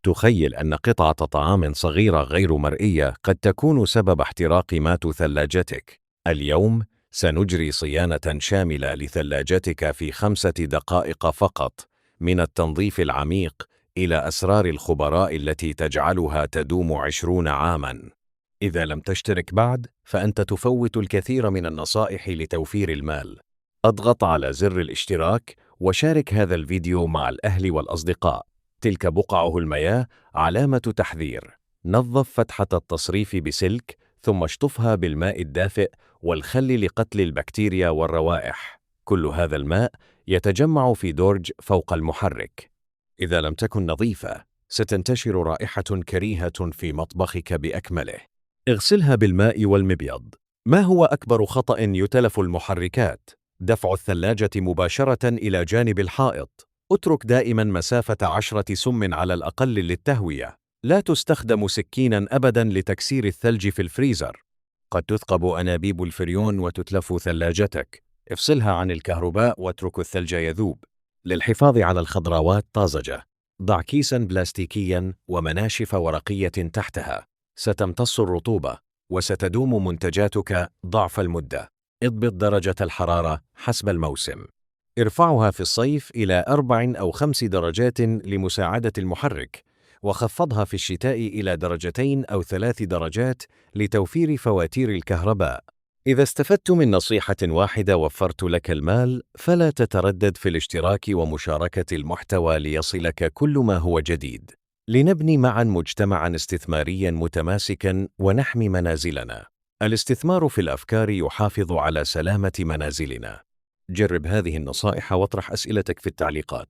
تخيل أن قطعة طعام صغيرة غير مرئية قد تكون سبب احتراق مات ثلاجتك. اليوم سنجري صيانة شاملة لثلاجتك في 5 دقائق فقط، من التنظيف العميق إلى أسرار الخبراء التي تجعلها تدوم 20 عاماً. إذا لم تشترك بعد، فأنت تفوت الكثير من النصائح لتوفير المال. اضغط على زر الاشتراك وشارك هذا الفيديو مع الأهل والأصدقاء. تلك بقعه المياه علامة تحذير. نظف فتحة التصريف بسلك، ثم اشطفها بالماء الدافئ والخل لقتل البكتيريا والروائح. كل هذا الماء يتجمع في درج فوق المحرك. إذا لم تكن نظيفة، ستنتشر رائحة كريهة في مطبخك بأكمله. اغسلها بالماء والمبيض. ما هو أكبر خطأ يتلف المحركات؟ دفع الثلاجة مباشرة إلى جانب الحائط. اترك دائما مسافة 10 سم على الأقل للتهوية. لا تستخدم سكينا أبدا لتكسير الثلج في الفريزر. قد تثقب أنابيب الفريون وتتلف ثلاجتك. افصلها عن الكهرباء واترك الثلج يذوب. للحفاظ على الخضروات طازجة، ضع كيسا بلاستيكيا ومناشف ورقية تحتها. ستمتص الرطوبة وستدوم منتجاتك ضعف المدة. اضبط درجة الحرارة حسب الموسم. ارفعها في الصيف إلى 4 أو 5 درجات لمساعدة المحرك، وخفضها في الشتاء إلى 2 أو 3 درجات لتوفير فواتير الكهرباء. إذا استفدت من نصيحة واحدة وفرت لك المال، فلا تتردد في الاشتراك ومشاركة المحتوى ليصلك كل ما هو جديد. لنبني معا مجتمعا استثماريا متماسكا ونحمي منازلنا. الاستثمار في الأفكار يحافظ على سلامة منازلنا. جرب هذه النصائح واطرح أسئلتك في التعليقات.